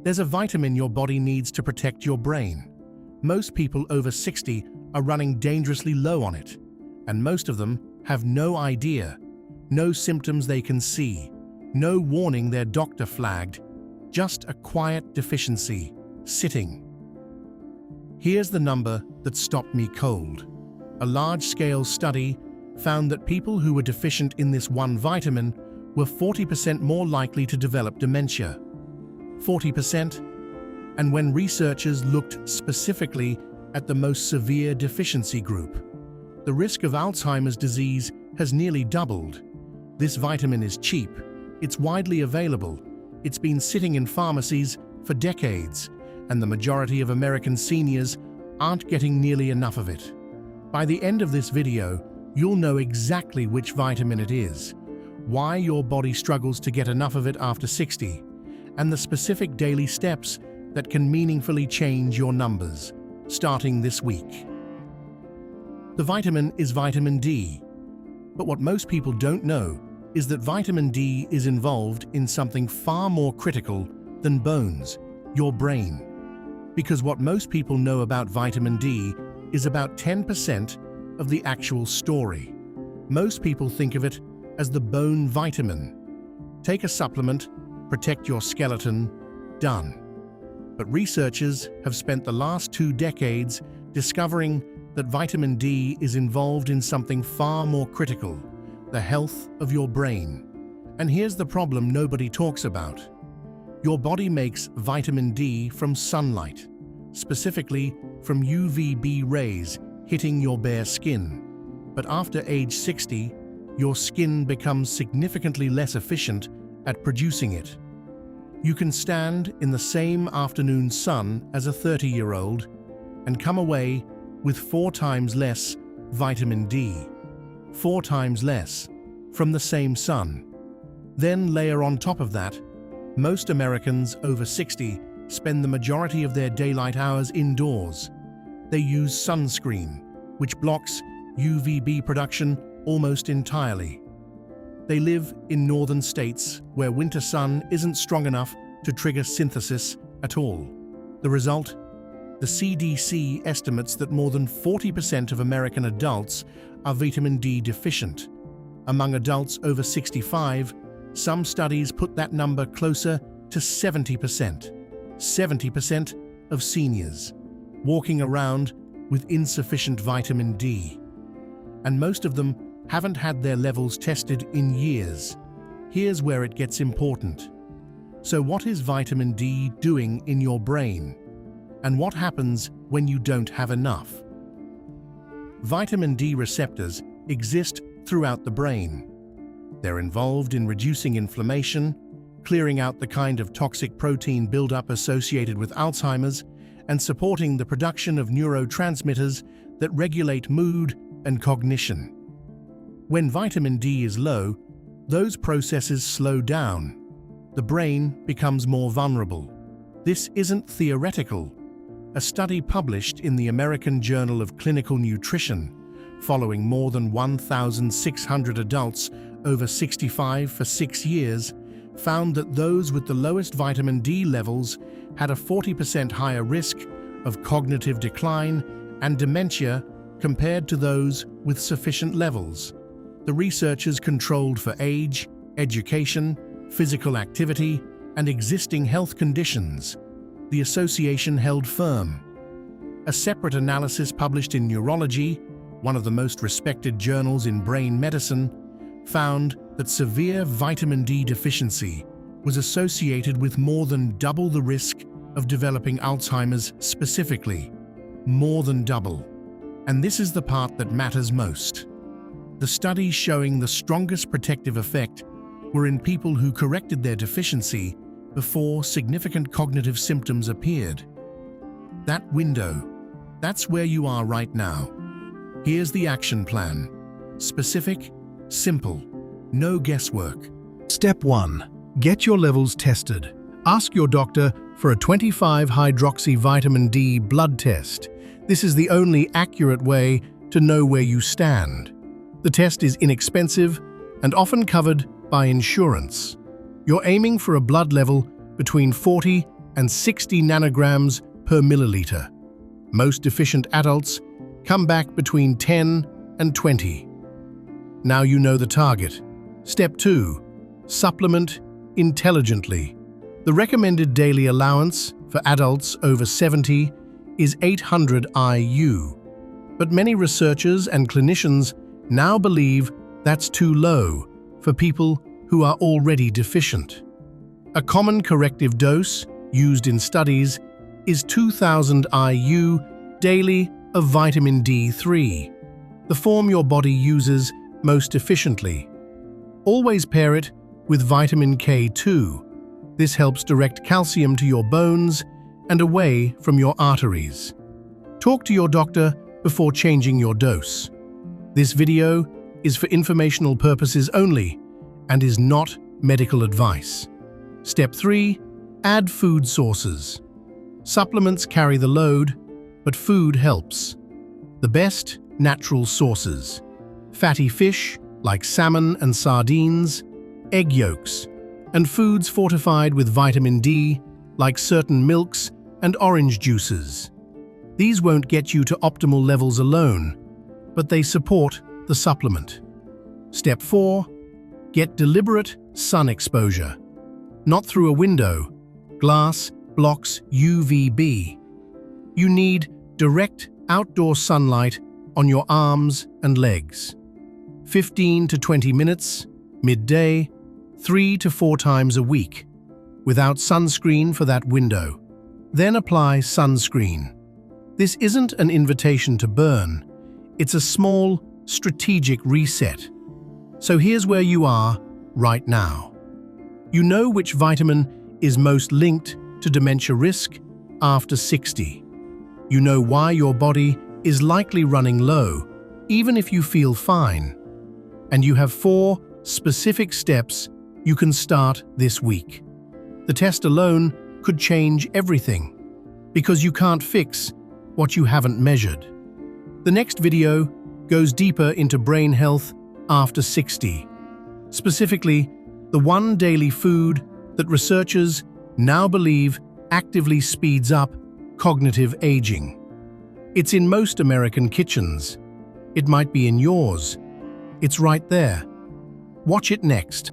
There's a vitamin your body needs to protect your brain. Most people over 60 are running dangerously low on it, and most of them have no idea, no symptoms they can see, no warning their doctor flagged, just a quiet deficiency, sitting. Here's the number that stopped me cold. A large-scale study found that people who were deficient in this one vitamin were 40% more likely to develop dementia. 40%? And when researchers looked specifically at the most severe deficiency group, the risk of Alzheimer's disease has nearly doubled. This vitamin is cheap, it's widely available, it's been sitting in pharmacies for decades, and the majority of American seniors aren't getting nearly enough of it. By the end of this video, you'll know exactly which vitamin it is, why your body struggles to get enough of it after 60, and the specific daily steps that can meaningfully change your numbers, starting this week. The vitamin is vitamin D, but what most people don't know is that vitamin D is involved in something far more critical than bones, your brain. Because what most people know about vitamin D is about 10% of the actual story. Most people think of it as the bone vitamin. Take a supplement, protect your skeleton, done. But researchers have spent the last 2 decades discovering that vitamin D is involved in something far more critical, the health of your brain. And here's the problem nobody talks about. Your body makes vitamin D from sunlight, specifically from UVB rays hitting your bare skin. But after age 60, your skin becomes significantly less efficient at producing it. You can stand in the same afternoon sun as a 30-year-old and come away with 4 times less vitamin D. 4 times less from the same sun. Then layer on top of that, most Americans over 60 spend the majority of their daylight hours indoors. They use sunscreen, which blocks UVB production almost entirely. They live in northern states where winter sun isn't strong enough to trigger synthesis at all. The result? The CDC estimates that more than 40% of American adults are vitamin D deficient. Among adults over 65, some studies put that number closer to 70%. 70% of seniors walking around with insufficient vitamin D. And most of them haven't had their levels tested in years. Here's where it gets important. So what is vitamin D doing in your brain? And what happens when you don't have enough? Vitamin D receptors exist throughout the brain. They're involved in reducing inflammation, clearing out the kind of toxic protein buildup associated with Alzheimer's, and supporting the production of neurotransmitters that regulate mood and cognition. When vitamin D is low, those processes slow down. The brain becomes more vulnerable. This isn't theoretical. A study published in the American Journal of Clinical Nutrition, following more than 1,600 adults over 65 for 6 years, found that those with the lowest vitamin D levels had a 40% higher risk of cognitive decline and dementia compared to those with sufficient levels. The researchers controlled for age, education, physical activity, and existing health conditions. The association held firm. A separate analysis published in Neurology, one of the most respected journals in brain medicine, found that severe vitamin D deficiency was associated with more than double the risk of developing Alzheimer's specifically. More than double. And this is the part that matters most. The studies showing the strongest protective effect were in people who corrected their deficiency before significant cognitive symptoms appeared. That window, that's where you are right now. Here's the action plan. Specific, simple, no guesswork. Step 1. Get your levels tested. Ask your doctor for a 25-hydroxy vitamin D blood test. This is the only accurate way to know where you stand. The test is inexpensive and often covered by insurance. You're aiming for a blood level between 40 and 60 nanograms per milliliter. Most deficient adults come back between 10 and 20. Now you know the target. Step 2. Supplement intelligently. The recommended daily allowance for adults over 70 is 800 IU, but many researchers and clinicians now believe that's too low for people who are already deficient. A common corrective dose used in studies is 2000 IU daily of vitamin D3, the form your body uses most efficiently. Always pair it with vitamin K2. This helps direct calcium to your bones and away from your arteries. Talk to your doctor before changing your dose. This video is for informational purposes only and is not medical advice. Step 3. Add food sources. Supplements carry the load, but food helps. The best natural sources: fatty fish like salmon and sardines, egg yolks, and foods fortified with vitamin D like certain milks and orange juices. These won't get you to optimal levels alone, but they support the supplement. Step 4. Get deliberate sun exposure. Not through a window. Glass blocks UVB. You need direct outdoor sunlight on your arms and legs. 15 to 20 minutes, midday, 3 to 4 times a week, without sunscreen for that window. Then apply sunscreen. This isn't an invitation to burn. It's a small, strategic reset. So here's where you are right now. You know which vitamin is most linked to dementia risk after 60. You know why your body is likely running low, even if you feel fine. And you have 4 specific steps you can start this week. The test alone could change everything, because you can't fix what you haven't measured. The next video goes deeper into brain health after 60, specifically the one daily food that researchers now believe actively speeds up cognitive aging. It's in most American kitchens. It might be in yours. It's right there. Watch it next.